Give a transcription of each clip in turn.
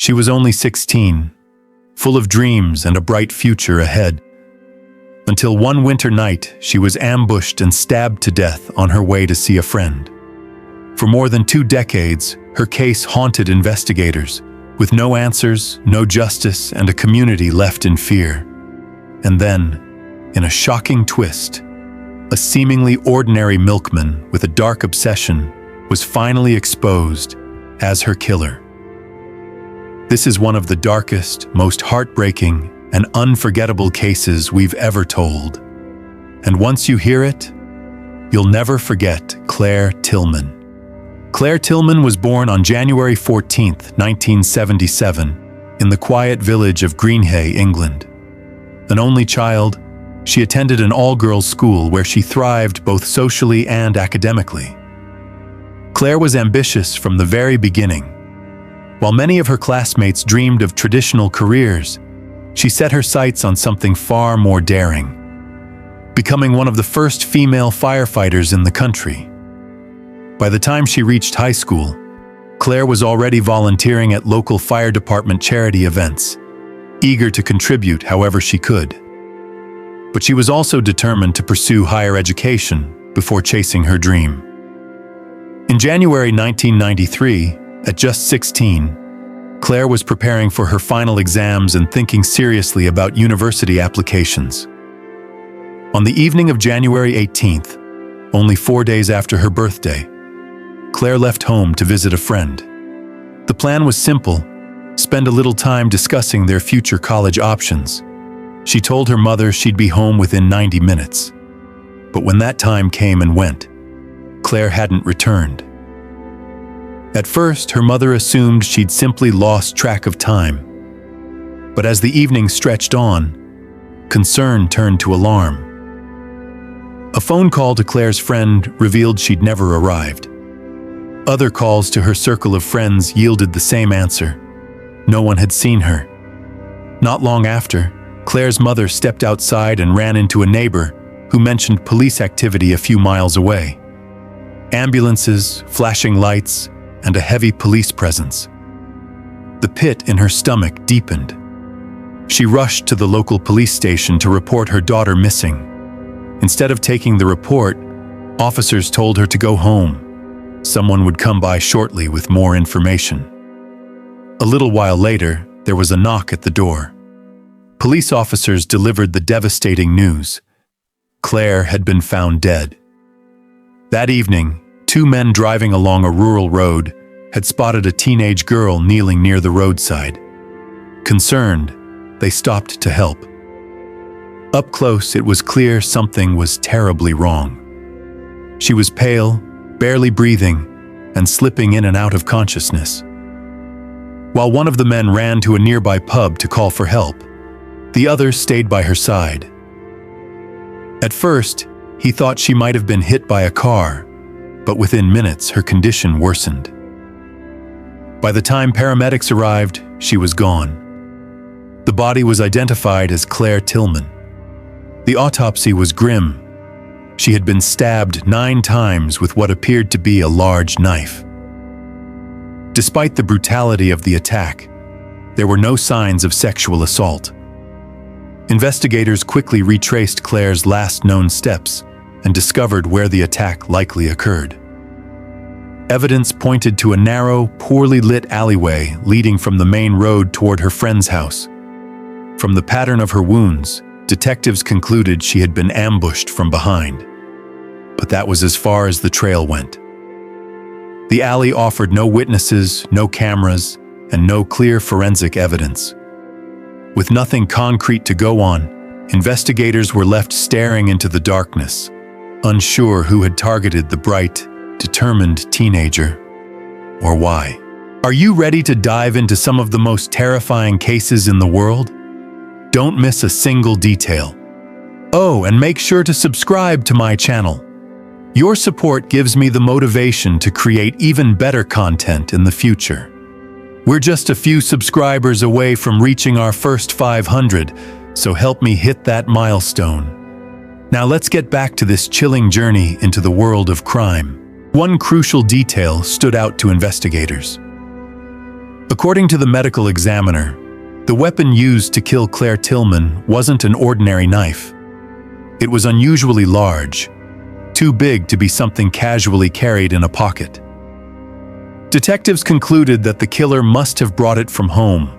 She was only 16, full of dreams and a bright future ahead. Until one winter night, she was ambushed and stabbed to death on her way to see a friend. For more than 2 decades, her case haunted investigators, with no answers, no justice, and a community left in fear. And then, in a shocking twist, a seemingly ordinary milkman with a dark obsession was finally exposed as her killer. This is one of the darkest, most heartbreaking, and unforgettable cases we've ever told. And once you hear it, you'll never forget Claire Tiltman. Claire Tiltman was born on January 14, 1977, in the quiet village of Greenhay, England. An only child, she attended an all-girls school where she thrived both socially and academically. Claire was ambitious from the very beginning. While many of her classmates dreamed of traditional careers, she set her sights on something far more daring, becoming one of the first female firefighters in the country. By the time she reached high school, Claire was already volunteering at local fire department charity events, eager to contribute however she could. But she was also determined to pursue higher education before chasing her dream. In January 1993, at just 16, Claire was preparing for her final exams and thinking seriously about university applications. On the evening of January 18th, only 4 days after her birthday, Claire left home to visit a friend. The plan was simple: spend a little time discussing their future college options. She told her mother she'd be home within 90 minutes. But when that time came and went, Claire hadn't returned. At first, her mother assumed she'd simply lost track of time. But as the evening stretched on, concern turned to alarm. A phone call to Claire's friend revealed she'd never arrived. Other calls to her circle of friends yielded the same answer: no one had seen her. Not long after, Claire's mother stepped outside and ran into a neighbor who mentioned police activity a few miles away. Ambulances, flashing lights, and a heavy police presence. The pit in her stomach deepened. She rushed to the local police station to report her daughter missing. Instead of taking the report, officers told her to go home. Someone would come by shortly with more information. A little while later, there was a knock at the door. Police officers delivered the devastating news: Claire had been found dead. That evening, 2 men driving along a rural road had spotted a teenage girl kneeling near the roadside. Concerned, they stopped to help. Up close, it was clear something was terribly wrong. She was pale, barely breathing, and slipping in and out of consciousness. While one of the men ran to a nearby pub to call for help, the other stayed by her side. At first, he thought she might have been hit by a car, but within minutes her condition worsened. By the time paramedics arrived, she was gone. The body was identified as Claire Tiltman. The autopsy was grim. She had been stabbed 9 times with what appeared to be a large knife. Despite the brutality of the attack, there were no signs of sexual assault. Investigators quickly retraced Claire's last known steps and discovered where the attack likely occurred. Evidence pointed to a narrow, poorly lit alleyway leading from the main road toward her friend's house. From the pattern of her wounds, detectives concluded she had been ambushed from behind. But that was as far as the trail went. The alley offered no witnesses, no cameras, and no clear forensic evidence. With nothing concrete to go on, investigators were left staring into the darkness, unsure who had targeted the bright, determined teenager, or why. Are you ready to dive into some of the most terrifying cases in the world? Don't miss a single detail. Oh, and make sure to subscribe to my channel. Your support gives me the motivation to create even better content in the future. We're just a few subscribers away from reaching our first 500, so help me hit that milestone. Now let's get back to this chilling journey into the world of crime. One crucial detail stood out to investigators. According to the medical examiner, the weapon used to kill Claire Tiltman wasn't an ordinary knife. It was unusually large, too big to be something casually carried in a pocket. Detectives concluded that the killer must have brought it from home,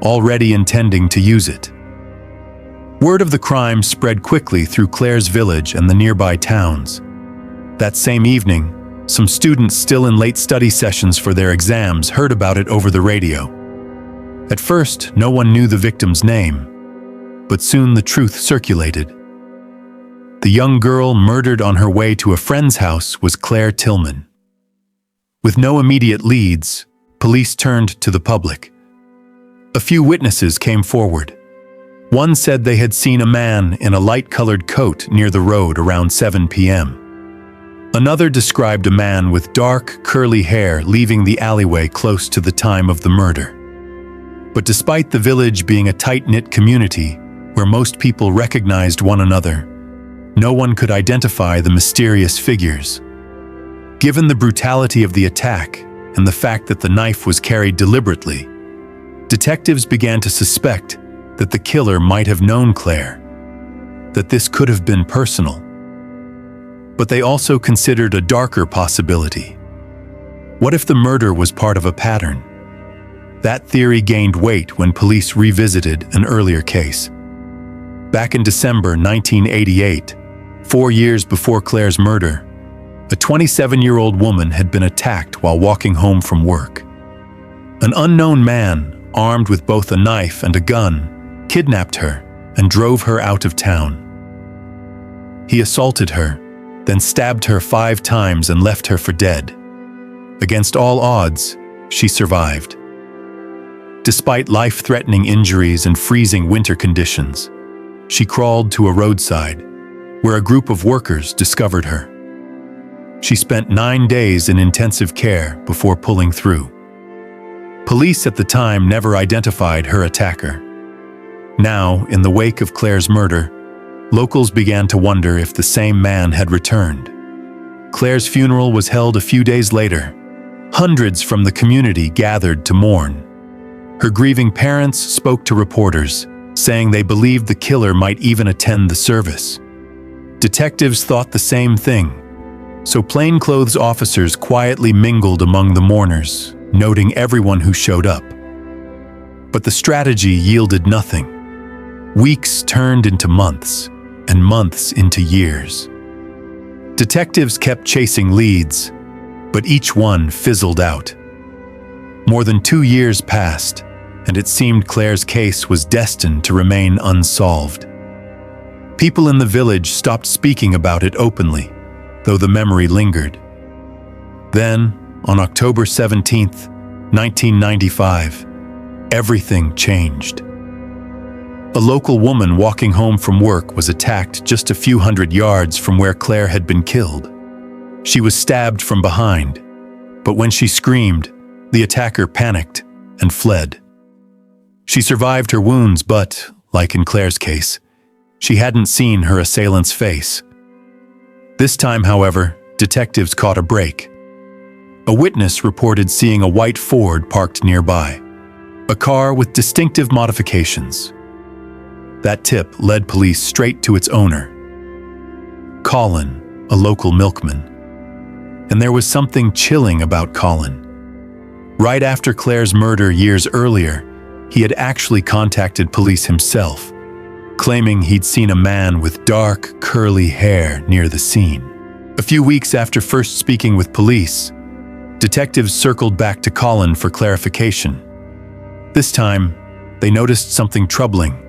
already intending to use it. Word of the crime spread quickly through Claire's village and the nearby towns. That same evening, some students still in late study sessions for their exams heard about it over the radio. At first, no one knew the victim's name, but soon the truth circulated. The young girl murdered on her way to a friend's house was Claire Tiltman. With no immediate leads, police turned to the public. A few witnesses came forward. One said they had seen a man in a light-colored coat near the road around 7 p.m. Another described a man with dark, curly hair leaving the alleyway close to the time of the murder. But despite the village being a tight-knit community where most people recognized one another, no one could identify the mysterious figures. Given the brutality of the attack and the fact that the knife was carried deliberately, detectives began to suspect that the killer might have known Claire, that this could have been personal. But they also considered a darker possibility. What if the murder was part of a pattern? That theory gained weight when police revisited an earlier case. Back in December 1988, 4 years before Claire's murder, a 27-year-old woman had been attacked while walking home from work. An unknown man, armed with both a knife and a gun, kidnapped her and drove her out of town. He assaulted her, then stabbed her 5 times and left her for dead. Against all odds, she survived. Despite life-threatening injuries and freezing winter conditions, she crawled to a roadside, where a group of workers discovered her. She spent 9 days in intensive care before pulling through. Police at the time never identified her attacker. Now, in the wake of Claire's murder, locals began to wonder if the same man had returned. Claire's funeral was held a few days later. Hundreds from the community gathered to mourn. Her grieving parents spoke to reporters, saying they believed the killer might even attend the service. Detectives thought the same thing, so plainclothes officers quietly mingled among the mourners, noting everyone who showed up. But the strategy yielded nothing. Weeks turned into months, and months into years. Detectives kept chasing leads, but each one fizzled out. More than 2 years passed, and it seemed Claire's case was destined to remain unsolved. People in the village stopped speaking about it openly, though the memory lingered. Then, on October 17, 1995, everything changed. A local woman walking home from work was attacked just a few hundred yards from where Claire had been killed. She was stabbed from behind, but when she screamed, the attacker panicked and fled. She survived her wounds, but, like in Claire's case, she hadn't seen her assailant's face. This time, however, detectives caught a break. A witness reported seeing a white Ford parked nearby, a car with distinctive modifications. That tip led police straight to its owner, Colin, a local milkman. And there was something chilling about Colin. Right after Claire's murder years earlier, he had actually contacted police himself, claiming he'd seen a man with dark, curly hair near the scene. A few weeks after first speaking with police, detectives circled back to Colin for clarification. This time, they noticed something troubling.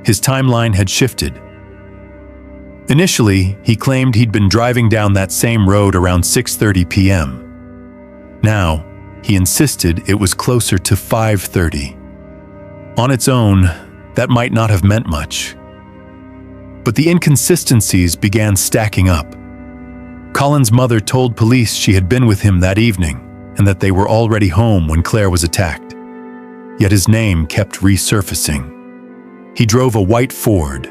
His timeline had shifted. Initially, he claimed he'd been driving down that same road around 6:30 p.m. Now, he insisted it was closer to 5:30. On its own, that might not have meant much. But the inconsistencies began stacking up. Colin's mother told police she had been with him that evening and that they were already home when Claire was attacked. Yet his name kept resurfacing. He drove a white Ford,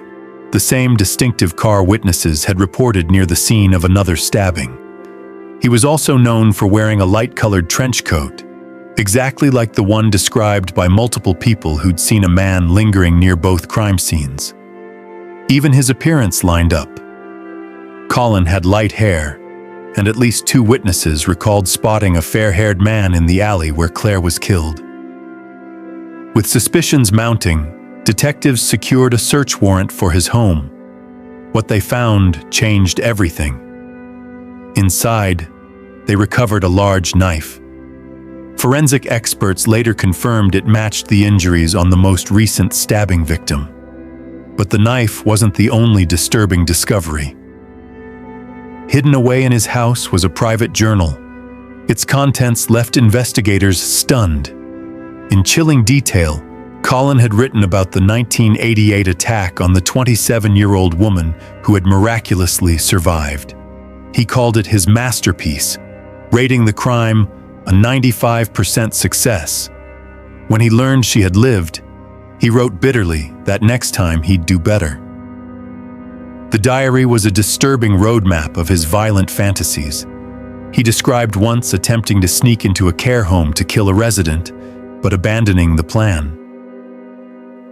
the same distinctive car witnesses had reported near the scene of another stabbing. He was also known for wearing a light-colored trench coat, exactly like the one described by multiple people who'd seen a man lingering near both crime scenes. Even his appearance lined up. Colin had light hair, and at least 2 witnesses recalled spotting a fair-haired man in the alley where Claire was killed. With suspicions mounting, detectives secured a search warrant for his home. What they found changed everything. Inside, they recovered a large knife. Forensic experts later confirmed it matched the injuries on the most recent stabbing victim. But the knife wasn't the only disturbing discovery. Hidden away in his house was a private journal. Its contents left investigators stunned. In chilling detail, Colin had written about the 1988 attack on the 27-year-old woman who had miraculously survived. He called it his masterpiece, rating the crime a 95% success. When he learned she had lived, he wrote bitterly that next time he'd do better. The diary was a disturbing roadmap of his violent fantasies. He described once attempting to sneak into a care home to kill a resident, but abandoning the plan.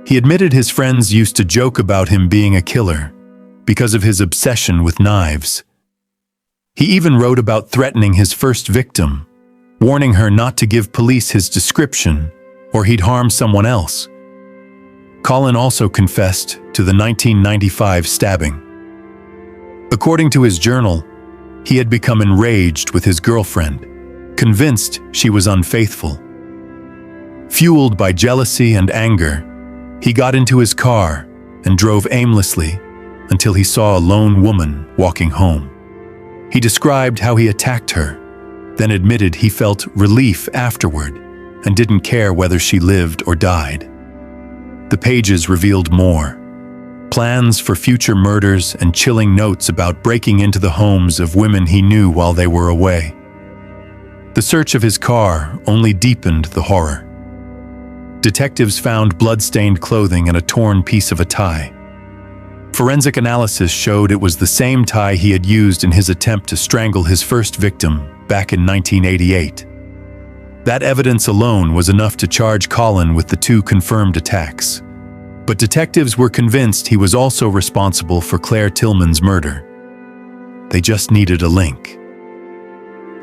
He admitted his friends used to joke about him being a killer because of his obsession with knives. He even wrote about threatening his first victim, warning her not to give police his description or he'd harm someone else. Colin also confessed to the 1995 stabbing. According to his journal, he had become enraged with his girlfriend, convinced she was unfaithful. Fueled by jealousy and anger, he got into his car and drove aimlessly until he saw a lone woman walking home. He described how he attacked her, then admitted he felt relief afterward and didn't care whether she lived or died. The pages revealed more. Plans for future murders and chilling notes about breaking into the homes of women he knew while they were away. The search of his car only deepened the horror. Detectives found blood-stained clothing and a torn piece of a tie. Forensic analysis showed it was the same tie he had used in his attempt to strangle his first victim back in 1988. That evidence alone was enough to charge Colin with the 2 confirmed attacks. But detectives were convinced he was also responsible for Claire Tiltman's murder. They just needed a link.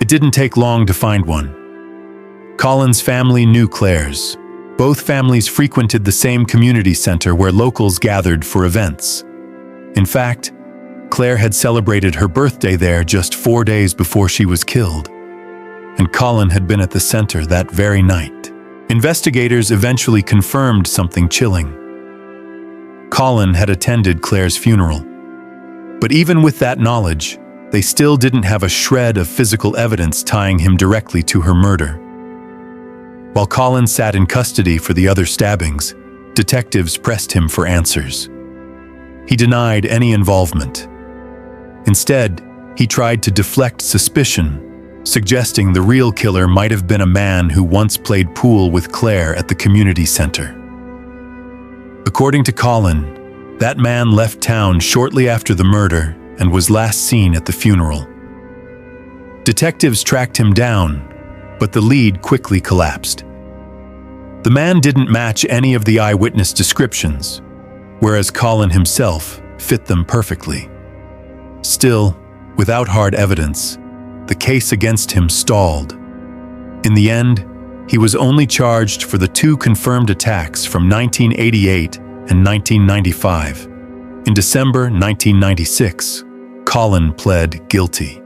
It didn't take long to find one. Colin's family knew Claire's. Both families frequented the same community center where locals gathered for events. In fact, Claire had celebrated her birthday there just 4 days before she was killed, and Colin had been at the center that very night. Investigators eventually confirmed something chilling. Colin had attended Claire's funeral. But even with that knowledge, they still didn't have a shred of physical evidence tying him directly to her murder. While Colin sat in custody for the other stabbings, detectives pressed him for answers. He denied any involvement. Instead, he tried to deflect suspicion, suggesting the real killer might have been a man who once played pool with Claire at the community center. According to Colin, that man left town shortly after the murder and was last seen at the funeral. Detectives tracked him down, but the lead quickly collapsed. The man didn't match any of the eyewitness descriptions, whereas Colin himself fit them perfectly. Still, without hard evidence, the case against him stalled. In the end, he was only charged for the 2 confirmed attacks from 1988 and 1995. In December 1996, Colin pled guilty.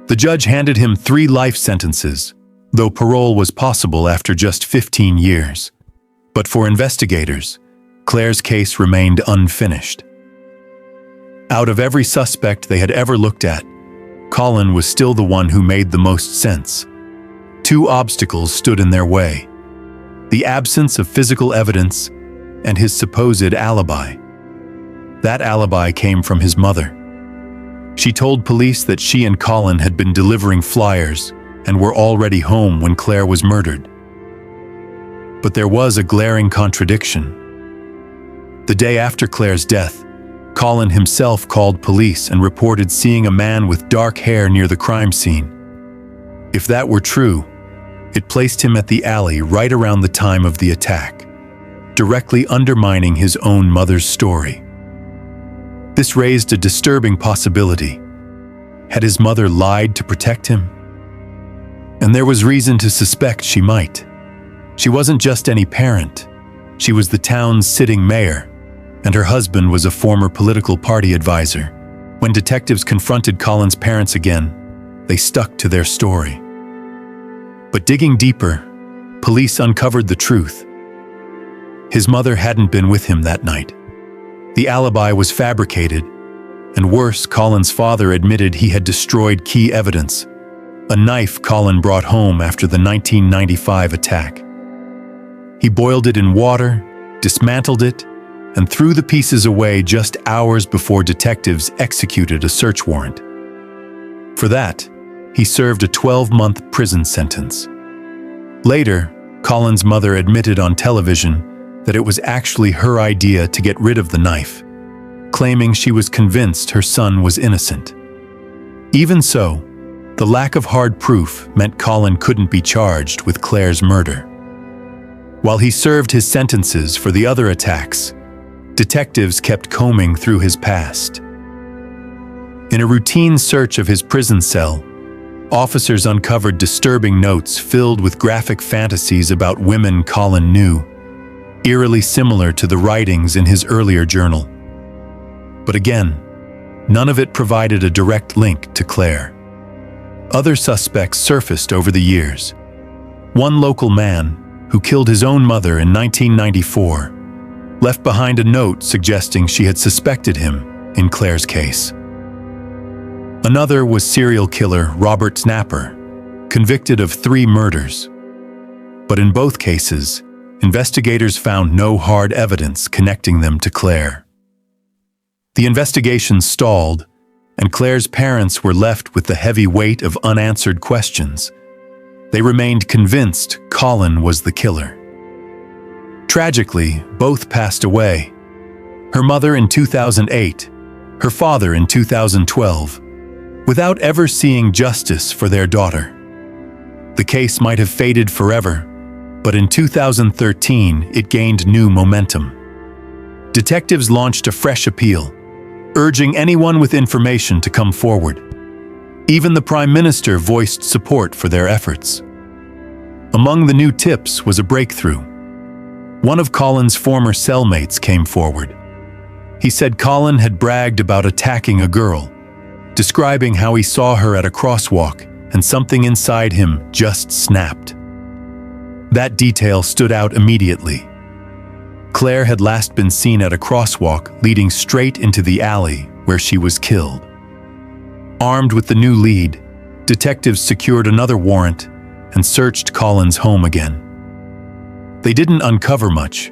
The judge handed him 3 life sentences, though parole was possible after just 15 years. But for investigators, Claire's case remained unfinished. Out of every suspect they had ever looked at, Colin was still the one who made the most sense. 2 obstacles stood in their way: the absence of physical evidence and his supposed alibi. That alibi came from his mother. She told police that she and Colin had been delivering flyers and were already home when Claire was murdered. But there was a glaring contradiction. The day after Claire's death, Colin himself called police and reported seeing a man with dark hair near the crime scene. If that were true, It placed him at the alley right around the time of the attack, directly undermining his own mother's story. This raised a disturbing possibility. Had his mother lied to protect him? And there was reason to suspect she might. She wasn't just any parent. She was the town's sitting mayor, and her husband was a former political party advisor. When detectives confronted Colin's parents again, they stuck to their story. But digging deeper, police uncovered the truth. His mother hadn't been with him that night. The alibi was fabricated, and worse, Colin's father admitted he had destroyed key evidence, a knife Colin brought home after the 1995 attack. He boiled it in water, dismantled it, and threw the pieces away just hours before detectives executed a search warrant. For that, he served a 12-month prison sentence. Later, Colin's mother admitted on television that it was actually her idea to get rid of the knife, claiming she was convinced her son was innocent. Even so, the lack of hard proof meant Colin couldn't be charged with Claire's murder. While he served his sentences for the other attacks, detectives kept combing through his past. In a routine search of his prison cell, officers uncovered disturbing notes filled with graphic fantasies about women Colin knew, eerily similar to the writings in his earlier journal. But again, none of it provided a direct link to Claire. Other suspects surfaced over the years. One local man, who killed his own mother in 1994, left behind a note suggesting she had suspected him in Claire's case. Another was serial killer Robert Snapper, convicted of 3 murders. But in both cases, investigators found no hard evidence connecting them to Claire. The investigation stalled, and Claire's parents were left with the heavy weight of unanswered questions. They remained convinced Colin was the killer. Tragically, both passed away. Her mother in 2008, her father in 2012, without ever seeing justice for their daughter. The case might have faded forever, but in 2013 it gained new momentum. Detectives launched a fresh appeal, urging anyone with information to come forward. Even the Prime Minister voiced support for their efforts. Among the new tips was a breakthrough. One of Colin's former cellmates came forward. He said Colin had bragged about attacking a girl, describing how he saw her at a crosswalk and something inside him just snapped. That detail stood out immediately. Claire had last been seen at a crosswalk leading straight into the alley where she was killed. Armed with the new lead, detectives secured another warrant and searched Colin's home again. They didn't uncover much,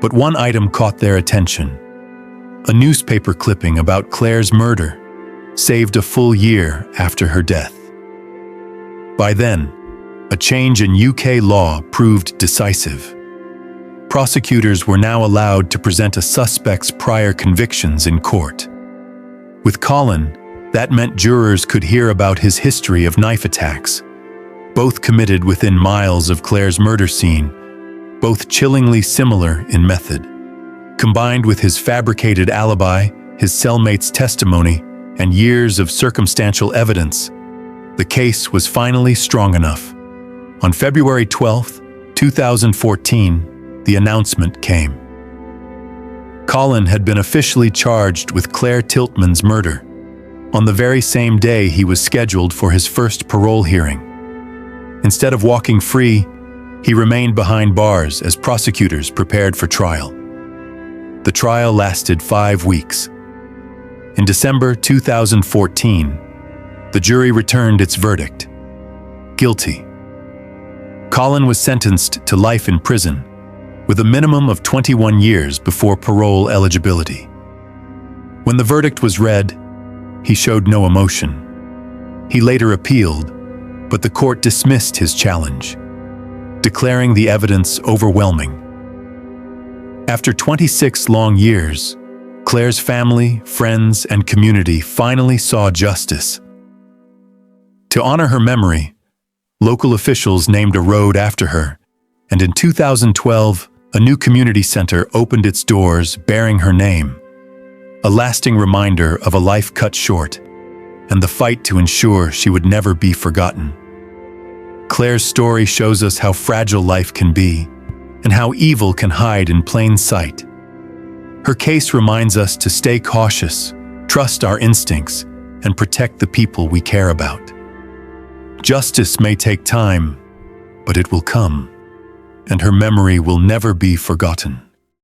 but one item caught their attention. A newspaper clipping about Claire's murder, saved a full year after her death. By then, a change in UK law proved decisive. Prosecutors were now allowed to present a suspect's prior convictions in court. With Colin, that meant jurors could hear about his history of knife attacks, both committed within miles of Claire's murder scene, both chillingly similar in method. Combined with his fabricated alibi, his cellmate's testimony, and years of circumstantial evidence, the case was finally strong enough. On February 12, 2014, the announcement came. Colin had been officially charged with Claire Tiltman's murder, on the very same day he was scheduled for his first parole hearing. Instead of walking free, he remained behind bars as prosecutors prepared for trial. The trial lasted 5 weeks. In December 2014, the jury returned its verdict: guilty. Colin was sentenced to life in prison, with a minimum of 21 years before parole eligibility. When the verdict was read, he showed no emotion. He later appealed, but the court dismissed his challenge, declaring the evidence overwhelming. After 26 long years, Claire's family, friends, and community finally saw justice. To honor her memory, Local officials named a road after her, and in 2012, a new community center opened its doors bearing her name, a lasting reminder of a life cut short and the fight to ensure she would never be forgotten. Claire's story shows us how fragile life can be and how evil can hide in plain sight. Her case reminds us to stay cautious, trust our instincts, and protect the people we care about. Justice may take time, but it will come, and her memory will never be forgotten.